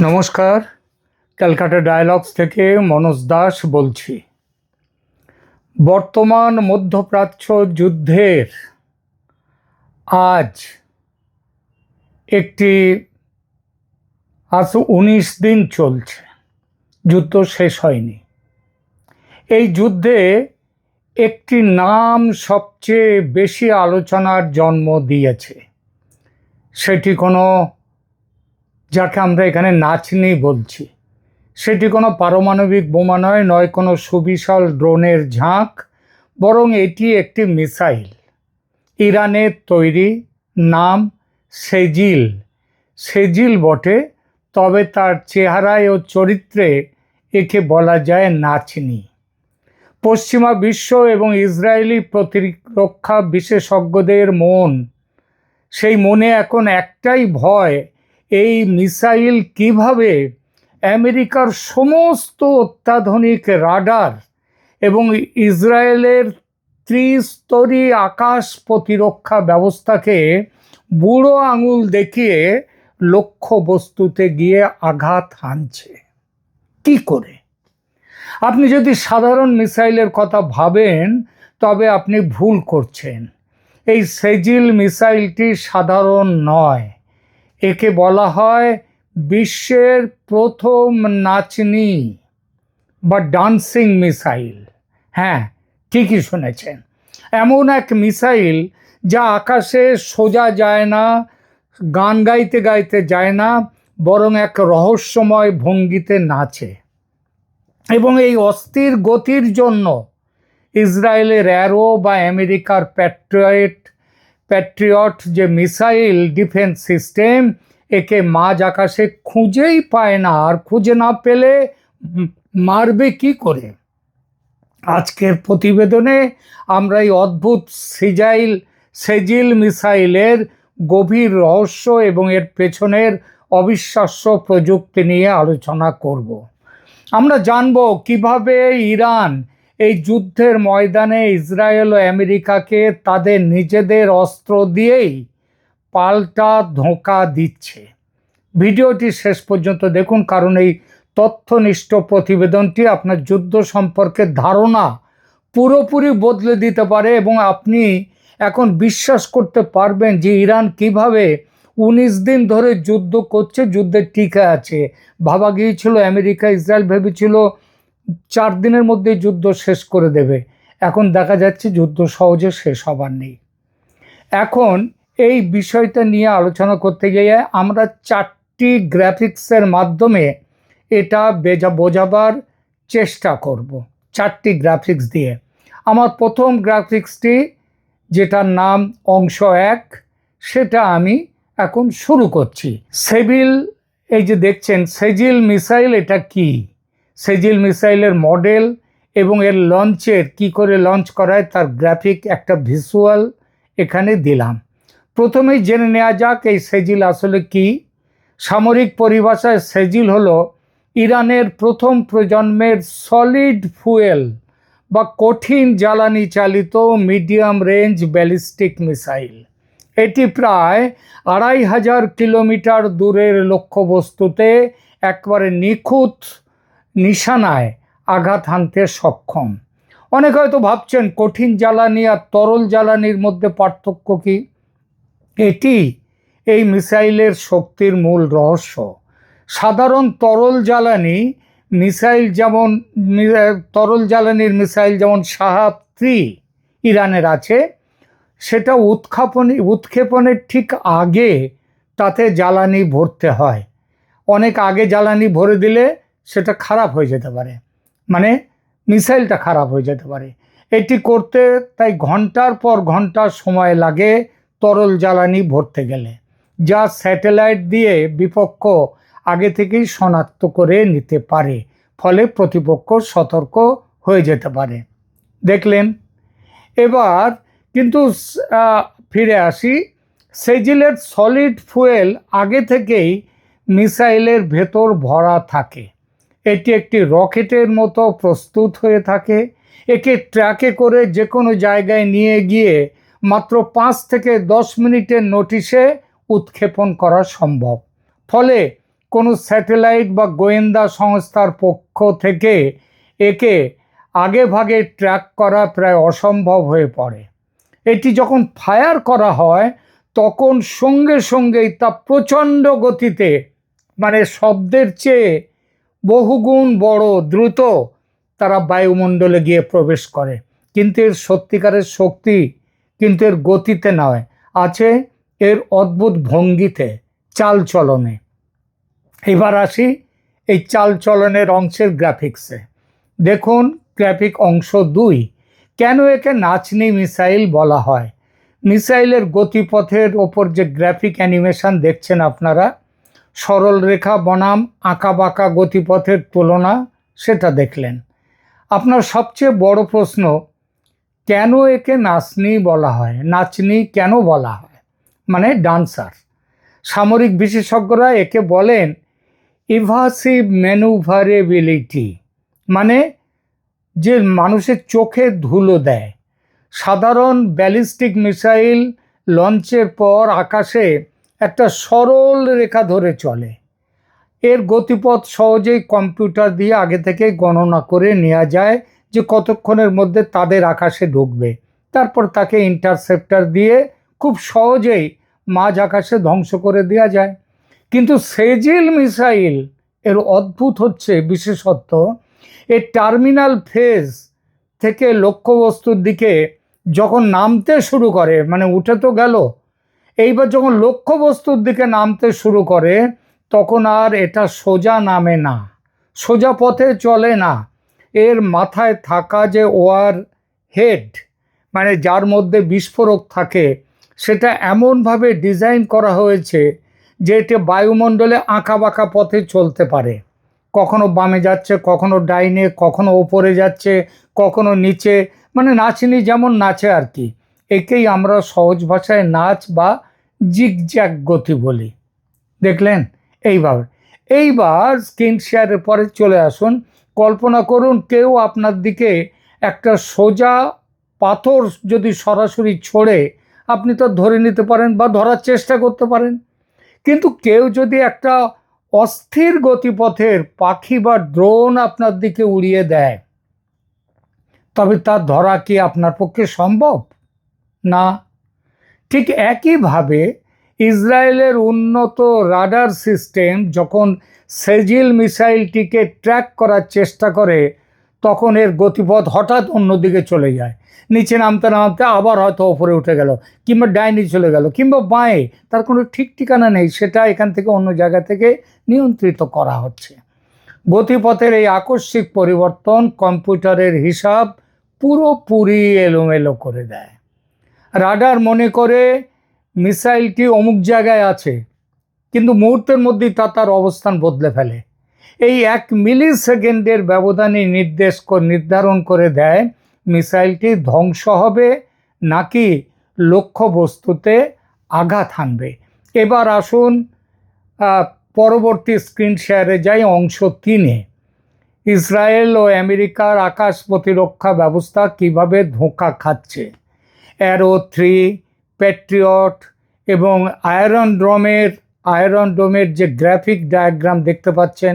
নমস্কার, ক্যালকাটা ডায়ালগস থেকে মনোজ দাস বলছি। বর্তমান মধ্যপ্রাচ্য যুদ্ধের আজ 19 দিন চলছে, যুদ্ধ শেষ হয়নি। এই যুদ্ধে একটি নাম সবচেয়ে বেশি আলোচনার জন্ম দিয়েছে। সেটি কোনো, যাকে আমরা এখানে নাচনি বলছি, সেটি কোনো পারমাণবিক বোমা নয় কোনো সুবিশাল ড্রোনের ঝাঁক, বরং এটি একটি মিসাইল, ইরানের তৈরি, নাম সেজিল বটে, তবে তার চেহারায় ও চরিত্রে একে বলা যায় নাচনি। পশ্চিমা বিশ্ব এবং ইসরায়েলি প্রতিরক্ষা বিশেষজ্ঞদের সেই মনে এখন একটাই ভয়, এই মিসাইল কিভাবে আমেরিকার সমস্ত অত্যাধুনিক রাডার এবং ইসরায়েলের ত্রিস্তরী আকাশ প্রতিরক্ষা ব্যবস্থাকে বুড়ো আঙুল দেখিয়ে লক্ষ্য বস্তুতে গিয়ে আঘাত হানছে। কি করে? আপনি যদি সাধারণ মিসাইলের কথা ভাবেন তবে আপনি ভুল করছেন। এই সেজিল মিসাইলটি সাধারণ নয়, একে বলা হয় বিশ্বের প্রথম নাচনি বা ডান্সিং মিসাইল। হ্যাঁ, ঠিকই শুনেছেন, এমন এক মিসাইল যা আকাশে সোজা যায় না, গান গাইতে গাইতে যায় না, বরং এক রহস্যময় ভঙ্গিতে নাচে। এবং এই অস্থির গতির জন্য ইসরায়েলের অ্যারো বা আমেরিকার প্যাট্রিয়ট যে মিসাইল ডিফেন্স সিস্টেম, একে মাঝ আকাশে খুঁজেই পায় না, আর খুঁজে না পেলে মারবে কি করে? আজকের প্রতিবেদনে আমরা এই অদ্ভুত সেজিল মিসাইলের গভীর রহস্য এবং এর পেছনের অবিশ্বাস্য প্রযুক্তি নিয়ে আলোচনা করব। আমরা জানব কিভাবে ইরান এই যুদ্ধের ময়দানে ইসরায়েল ও আমেরিকাকে তাদের নিজেদের অস্ত্র দিয়েই পাল্টা ধোঁকা দিচ্ছে। ভিডিওটি শেষ পর্যন্ত দেখুন, কারণ এই তথ্যনিষ্ঠ প্রতিবেদনটি আপনার যুদ্ধ সম্পর্কে ধারণা পুরোপুরি বদলে দিতে পারে এবং আপনি এখন বিশ্বাস করতে পারবেন যে ইরান কিভাবে 19 দিন ধরে যুদ্ধ করছে, যুদ্ধে টিকে আছে। ভাবা গিয়েছিল আমেরিকা ইসরায়েল ভেবেছিল 4 দিনের মধ্যে যুদ্ধ শেষ করে দেবে, এখন দেখা যাচ্ছে যুদ্ধ সহজে শেষ হবার নেই। এখন এই বিষয়টা নিয়ে আলোচনা করতে গিয়ে আমরা 4টি গ্রাফিক্সের মাধ্যমে এটা বোঝাবার চেষ্টা করব। 4টি গ্রাফিক্স দিয়ে আমার প্রথম গ্রাফিক্সটি, যেটার নাম অংশ 1, সেটা আমি এখন শুরু করছি। এই যে দেখছেন সেজিল মিসাইল, এটা কি? সেজিল মিসাইলের মডেল এবং এর লঞ্চের কি করে লঞ্চ করায় তার গ্রাফিক একটা ভিজুয়াল এখানে দিলাম। প্রথমেই জেনে নেওয়া যাক এই সেজিল আসলে কি। সামরিক পরিভাষায় সেজিল হলো ইরানের প্রথম প্রজন্মের সলিড ফুয়েল বা কঠিন জ্বালানি চালিত মিডিয়াম রেঞ্জ ব্যালিস্টিক মিসাইল। এটি প্রায় 2500 কিলোমিটার দূরের লক্ষ্যবস্তুতে একবারে নিখুঁত নিশানায় আঘাত হানতে সক্ষম। অনেকে হয়তো ভাবছেন কঠিন জ্বালানি আর তরল জ্বালানির মধ্যে পার্থক্য কি? এটি এই মিসাইলের শক্তির মূল রহস্য। সাধারণ তরল জ্বালানির মিসাইল যেমন শাহাব 3 ইরানের আছে, সেটা উৎক্ষেপণের ঠিক আগে তাতে জ্বালানি ভরতে হয়। অনেক আগে জ্বালানি ভরে দিলে সেটা খারাপ হয়ে যেতে পারে, মানে মিসাইলটা খারাপ হয়ে যেতে পারে। এটি করতে তাই ঘন্টার পর ঘন্টা সময় লাগে তরল জ্বালানি ভরতে গেলে, যা স্যাটেলাইট দিয়ে বিপক্ষ আগে থেকেই শনাক্ত করে নিতে পারে, ফলে প্রতিপক্ষ সতর্ক হয়ে যেতে পারে। দেখলেন? এবার কিন্তু ফিরে আসি। সেজিলের সলিড ফুয়েল আগে থেকেই মিসাইলের ভেতর ভরা থাকে। এটি একটি রকেটের মতো প্রস্তুত হয়ে থাকে। একে ট্রাকে করে যে কোনো জায়গায় নিয়ে গিয়ে মাত্র 5 থেকে 10 মিনিটের নোটিশে উৎক্ষেপণ করা সম্ভব। ফলে কোনো স্যাটেলাইট বা গোয়েন্দা সংস্থার পক্ষ থেকে একে আগে ভাগে ট্র্যাক করা প্রায় অসম্ভব হয়ে পড়ে। এটি যখন ফায়ার করা হয় তখন সঙ্গে সঙ্গেই তা প্রচণ্ড গতিতে, মানে শব্দের চেয়ে বহুগুণ বড় দ্রুত তারা বায়ুমণ্ডলে গিয়ে প্রবেশ করে। কিন্তু এর সত্যিকারের শক্তি কিন্তু এর গতিতে নয়, আছে এর অদ্ভুত ভঙ্গিতে, চাল চলনে। এবার আসি এই চাল চলনের অংশের গ্রাফিক্সে। দেখুন গ্রাফিক অংশ ২। কেন একে নাচনি মিসাইল বলা হয়? মিসাইলের গতিপথের ওপর যে গ্রাফিক অ্যানিমেশন দেখছেন আপনারা, সরল রেখা বনাম আঁকাবাঁকা গতিপথের তুলনা, সেটা দেখলেন। আপনার সবচেয়ে বড় প্রশ্ন, কেন একে নাচনি বলা হয়? নাচনি কেন বলা হয়? মানে ডান্সার। সামরিক বিশেষজ্ঞরা একে বলেন ইভাসিভ ম্যানুভারেবিলিটি, মানে যে মানুষের চোখে ধুলো দেয়। সাধারণ ব্যালিস্টিক মিসাইল লঞ্চের পর আকাশে একটা সরল রেখা ধরে চলে। এর গতিপথ সহজেই কম্পিউটার দিয়ে আগে থেকে গণনা করে নেওয়া যায় যে কতক্ষণের মধ্যে তাদের আকাশে ঢুকবে। তারপর তাকে ইন্টারসেপ্টার দিয়ে খুব সহজেই মাঝ আকাশে ধ্বংস করে দেওয়া যায়। কিন্তু সেজিল মিসাইল এর অদ্ভুত হচ্ছে বিশেষত্ব, এর টার্মিনাল ফেজ থেকে লক্ষ্যবস্তুর দিকে যখন নামতে শুরু করে, মানে উঠে তো গেল, এইবার যখন লক্ষ্যবস্তুর দিকে নামতে শুরু করে তখন আর এটা সোজা নামে না, সোজা পথে চলে না। এর মাথায় থাকা যে ওয়ার হেড, মানে যার মধ্যে বিস্ফোরক থাকে, সেটা এমনভাবে ডিজাইন করা হয়েছে যে এটা বায়ুমণ্ডলে আঁকাবাঁকা পথে চলতে পারে। কখনো বামে যাচ্ছে, কখনো ডাইনে, কখনো ওপরে যাচ্ছে, কখনো নিচে, মানে নাচনি যেমন নাচে আর কি। একেই আমরা সহজ ভাষায় নাচ বা জিগজ্যাগ গতি বলি। দেখলেন? এইবার স্ক্রিন শেয়ারের পরে চলে আসুন। কল্পনা করুন কেউ আপনার দিকে একটা সোজা পাথর যদি সরাসরি ছোড়ে, আপনি তো ধরে নিতে পারেন বা ধরার চেষ্টা করতে পারেন। কিন্তু কেউ যদি একটা অস্থির গতিপথের পাখি বা ড্রোন আপনার দিকে উড়িয়ে দেয়, তবে তার ধরা কি আপনার পক্ষে সম্ভব? না। ঠিক একইভাবে ইসরায়েলের উন্নত রাডার সিস্টেম যখন সেজিল মিসাইলটিকে ট্র্যাক করার চেষ্টা করে, তখন এর গতিপথ হঠাৎ অন্যদিকে চলে যায়। নিচে নামতে নামতে আবার হয়তো ওপরে উঠে গেল, কিংবা ডাইনে চলে গেল, কিংবা বাঁয়ে, তার কোনো ঠিক ঠিকানা নেই। সেটা এখান থেকে অন্য জায়গা থেকে নিয়ন্ত্রিত করা হচ্ছে। গতিপথের এই আকস্মিক পরিবর্তন কম্পিউটারের হিসাব পুরোপুরি এলোমেলো করে দেয়। রাডার মনে করে মিসাইলটি অমুক জায়গায় আছে, কিন্তু মুহূর্তের মধ্যেই তা তার অবস্থান বদলে ফেলে। এই 1 মিলি সেকেন্ডের ব্যবধানে নির্ধারণ করে দেয় মিসাইলটি ধ্বংস হবে নাকি লক্ষ্যবস্তুতে আঘাত হানবে। এবার আসুন পরবর্তী স্ক্রিন শেয়ারে যাই, অংশ 3-এ। ইসরায়েল ও আমেরিকার আকাশ প্রতিরক্ষা ব্যবস্থা কিভাবে ধোঁকা খাচ্ছে। অ্যারো 3, প্যাট্রিয়ট এবং আয়রন ডোমের যে গ্রাফিক ডায়াগ্রাম দেখতে পাচ্ছেন,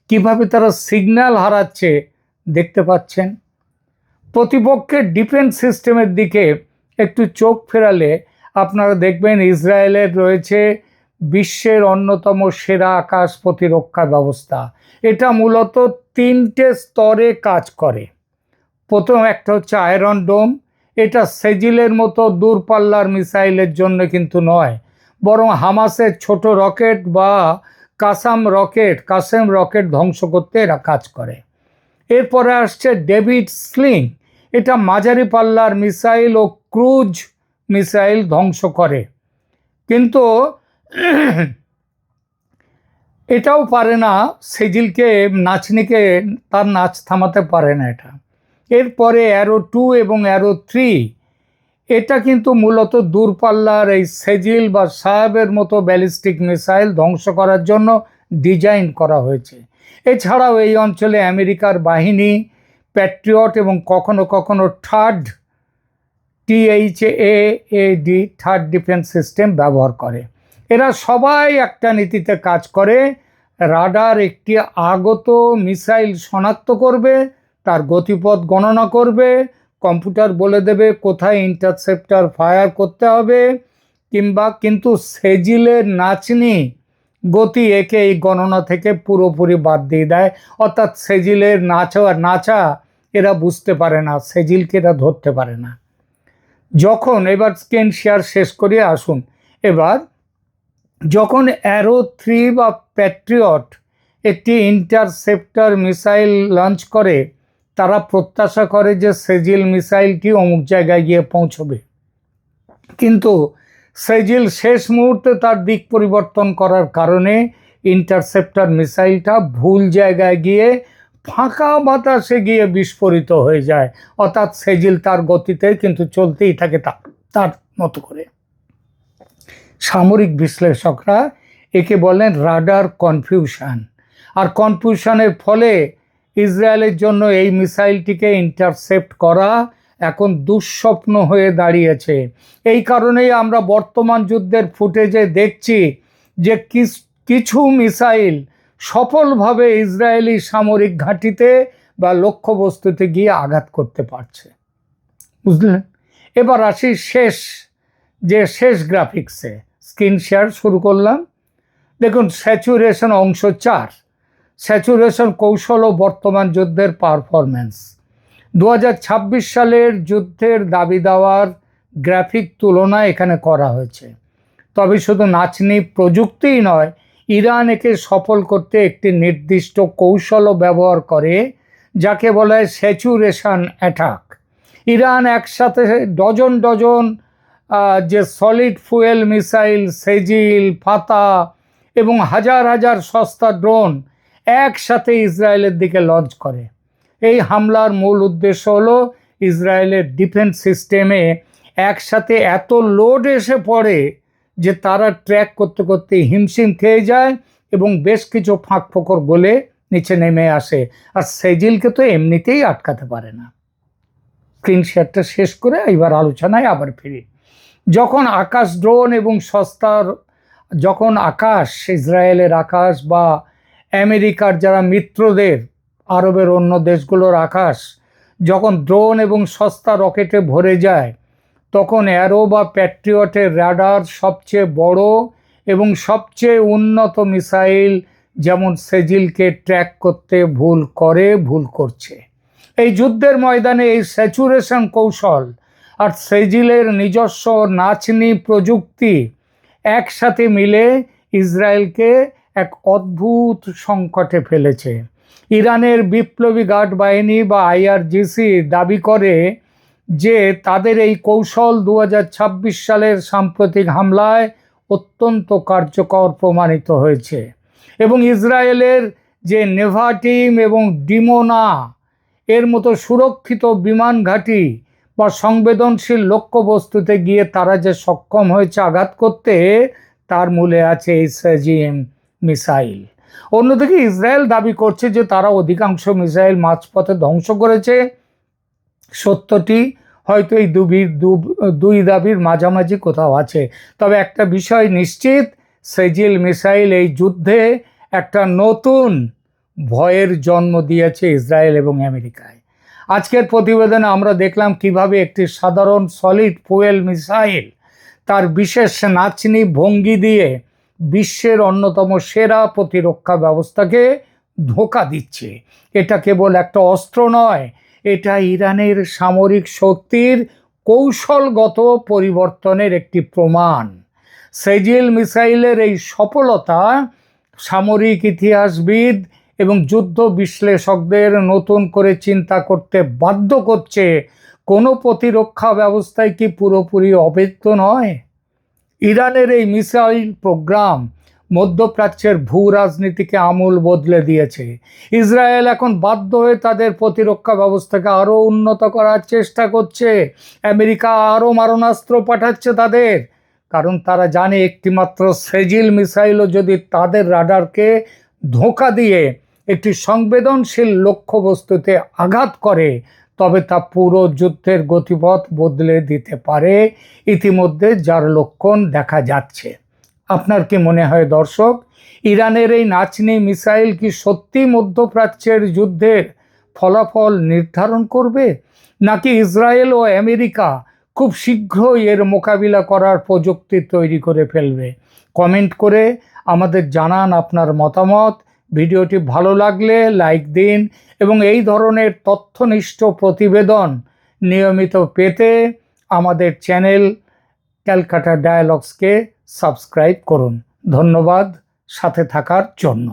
কিভাবে তারা সিগন্যাল হারাচ্ছে দেখতে পাচ্ছেন। প্রতিপক্ষের ডিফেন্স সিস্টেমের দিকে একটু চোখ ফেরালে আপনারা দেখবেন ইসরায়েলের রয়েছে বিশ্বের অন্যতম সেরা আকাশ প্রতিরক্ষা ব্যবস্থা। এটা মূলত 3টে স্তরে কাজ করে। প্রথম একটা হচ্ছে আয়রন ডোম। এটা সেজিলের মতো দূরপাল্লার মিসাইলের জন্য কিন্তু নয়, বরং হামাসের ছোট রকেট বা কাসেম রকেট ধ্বংস করতে এরা কাজ করে। এরপরে আসছে ডেভিড স্লিং। এটা মাঝারি পাল্লার মিসাইল ও ক্রুজ মিসাইল ধ্বংস করে, কিন্তু এটাও পারে না সেজিলকে, নাচনিকে তার নাচ থামাতে পারে না এটা। এরপরে অ্যারো 2 এবং অ্যারো 3, এটা কিন্তু মূলত দূরপাল্লার এই সেজিল বা সায়াবের মতো ব্যালিস্টিক মিসাইল ধ্বংস করার জন্য ডিজাইন করা হয়েছে। এছাড়াও এই অঞ্চলে আমেরিকার বাহিনী প্যাট্রিয়ট এবং কখনো কখনো থার্ড ডিফেন্স সিস্টেম ব্যবহার করে। এরা সবাই একটা নীতিতে কাজ করে, রাডার একটি আগত মিসাইল শনাক্ত করবে, তার গতিপথ গণনা করবে, কম্পিউটার বলে দেবে কোথায় ইন্টারসেপ্টর ফায়ার করতে হবে, কিন্তু সেজিলের নাচনি গতি একে এই গণনা থেকে পুরোপুরি বাদ দিয়ে দেয়। অর্থাৎ সেজিলের নাচা এরা বুঝতে পারে না, সেজিলকে এরা ধরতে পারে না। এবার স্ক্রিন শেয়ার শেষ করে আসুন। এবার যখন অ্যারো 3 বা প্যাট্রিয়ট একটি ইন্টারসেপ্টর মিসাইল লঞ্চ করে, তারা প্রত্যাশা করে যে সেজিল মিসাইলটি অমুক জায়গায় গিয়ে পৌঁছবে, কিন্তু সেজিল শেষ মুহূর্তে তার দিক পরিবর্তন করার কারণে ইন্টারসেপ্টর মিসাইলটা ভুল জায়গায় গিয়ে ফাঁকা বাতাসে গিয়ে বিস্ফোরিত হয়ে যায়। অর্থাৎ সেজিল তার গতিতে কিন্তু চলতেই থাকে তার মতো করে। সামরিক বিশ্লেষকরা একে বলেন রাডার কনফিউশন। আর কনফিউশনের ফলে ইসরায়েলের জন্য এই মিসাইলটিকে ইন্টারসেপ্ট করা এখন দুঃস্বপ্ন হয়ে দাঁড়িয়েছে। এই কারণেই আমরা বর্তমান যুদ্ধের ফুটেজে দেখছি যে কিছু মিসাইল সফলভাবে ইসরায়েলি সামরিক ঘাঁটিতে বা লক্ষ্যবস্তুতে গিয়ে আঘাত করতে পারছে। বুঝলেন? এবার আসি শেষ গ্রাফিক্সে। স্ক্রিন শেয়ার শুরু করলাম। দেখুন, স্যাচুরেশন অংশ 4, স্যাচুরেশন কৌশল ও বর্তমান যুদ্ধের পারফরম্যান্স। 2026 সালের যুদ্ধের দাবি দেওয়ার গ্রাফিক তুলনা এখানে করা হয়েছে। তবে শুধু নাচনি প্রযুক্তিই নয়, ইরান একে সফল করতে একটি নির্দিষ্ট কৌশলও ব্যবহার করে, যাকে বলা হয় স্যাচুরেশন অ্যাটাক। ইরান একসাথে ডজন ডজন যে সলিড ফুয়েল মিসাইল, সেজিল, ফাতা এবং হাজার হাজার সস্তা ড্রোন একসাথে ইসরায়েলের দিকে লঞ্চ করে। এই হামলার মূল উদ্দেশ্য হলো ইসরায়েলের ডিফেন্স সিস্টেমে একসাথে এত লোড এসে পড়ে যে তারা ট্র্যাক করতে করতে হিমশিম খেয়ে যায় এবং বেশ কিছু ফাঁক ফোকর গলে নিচে নেমে আসে। আর সেজিলকে তো এমনিতেই আটকাতে পারে না। স্ক্রিন শেয়ারটা শেষ করে এবার আলোচনায় আবার ফিরি। যখন ইসরায়েলের আকাশ বা আমেরিকার যারা মিত্রদের আরবের অন্য দেশগুলোর আকাশ যখন ড্রোন এবং সস্তা রকেটে ভরে যায়, তখন অ্যারো বা প্যাট্রিয়টের রাডার সবচেয়ে বড় এবং সবচেয়ে উন্নত মিসাইল যেমন সেজিলকে ট্র্যাক করতে ভুল করছে। এই যুদ্ধের ময়দানে এই স্যাচুরেশন কৌশল আর সেজিলের নিজস্ব নাচনি প্রযুক্তি একসাথে মিলে ইসরায়েলকে এক অদ্ভুত সংকটে ফেলেছে। ইরানের বিপ্লবী গার্ড বাহিনী বা IRGC দাবি করে যে তাদের এই কৌশল 2026 সালের সাম্প্রতিক হামলায় অত্যন্ত কার্যকর প্রমাণিত হয়েছে এবং ইসরায়েলের যে নেভাটিম এবং ডিমোনা এর মতো সুরক্ষিত বিমান ঘাঁটি বা সংবেদনশীল লক্ষ্যবস্তুতে গিয়ে তারা যে সক্ষম হয়েছে আঘাত করতে, তার মূলে আছে এই সেজিম মিসাইল। অন্যদিকে ইসরায়েল দাবি করছে যে তারা অধিকাংশ মিসাইল মাঝপথে ধ্বংস করেছে। সত্যটি হয়তো এই দুই দাবির মাঝামাঝি কোথাও আছে। তবে একটা বিষয় নিশ্চিত, সেজিল মিসাইল এই যুদ্ধে একটা নতুন ভয়ের জন্ম দিয়েছে ইসরায়েল এবং আমেরিকায়। আজকের প্রতিবেদনে আমরা দেখলাম কিভাবে একটি সাধারণ সলিড ফুয়েল মিসাইল তার বিশেষ নাচনি ভঙ্গি দিয়ে বিশ্বের অন্যতম সেরা প্রতিরক্ষা ব্যবস্থাকে ধোঁকা দিচ্ছে। এটা কেবল একটা অস্ত্র নয়, এটা ইরানের সামরিক শক্তির কৌশলগত পরিবর্তনের একটি প্রমাণ। সেজিল মিসাইলের এই সফলতা সামরিক ইতিহাসবিদ এবং যুদ্ধ বিশ্লেষকদের নতুন করে চিন্তা করতে বাধ্য করছে, কোনো প্রতিরক্ষা ব্যবস্থায় কি পুরোপুরি অবৈধ নয়? ইরানের এই মিসাইল প্রোগ্রাম মধ্যপ্রাচ্যের ভূ রাজনীতিকে আমূল বদলে দিয়েছে। ইসরায়েল এখন বাধ্য হয়ে তাদের প্রতিরক্ষা ব্যবস্থাকে আরও উন্নত করার চেষ্টা করছে। আমেরিকা আরও মারণাস্ত্র পাঠাচ্ছে তাদের, কারণ তারা জানে একটিমাত্র সেজিল মিসাইলও যদি তাদের রাডারকে ধোঁকা দিয়ে একটি সংবেদনশীল লক্ষ্যবস্তুতে আঘাত করে, তবে তা পুরো যুদ্ধের গতিপথ বদলে দিতে পারে, ইতিমধ্যে যার লক্ষণ দেখা যাচ্ছে। আপনার কি মনে হয় দর্শক, ইরানের এই নাচনি মিসাইল কি সত্যি মধ্যপ্রাচ্যের যুদ্ধের ফলাফল নির্ধারণ করবে, নাকি ইসরায়েল ও আমেরিকা খুব শীঘ্রই এর মোকাবিলা করার প্রযুক্তি তৈরি করে ফেলবে? কমেন্ট করে আমাদের জানান আপনার মতামত। ভিডিওটি ভালো লাগলে লাইক দিন এবং এই ধরনের তথ্যনিষ্ঠ প্রতিবেদন নিয়মিত পেতে আমাদের চ্যানেল ক্যালকাটা ডায়ালগসকে সাবস্ক্রাইব করুন। ধন্যবাদ সাথে থাকার জন্য।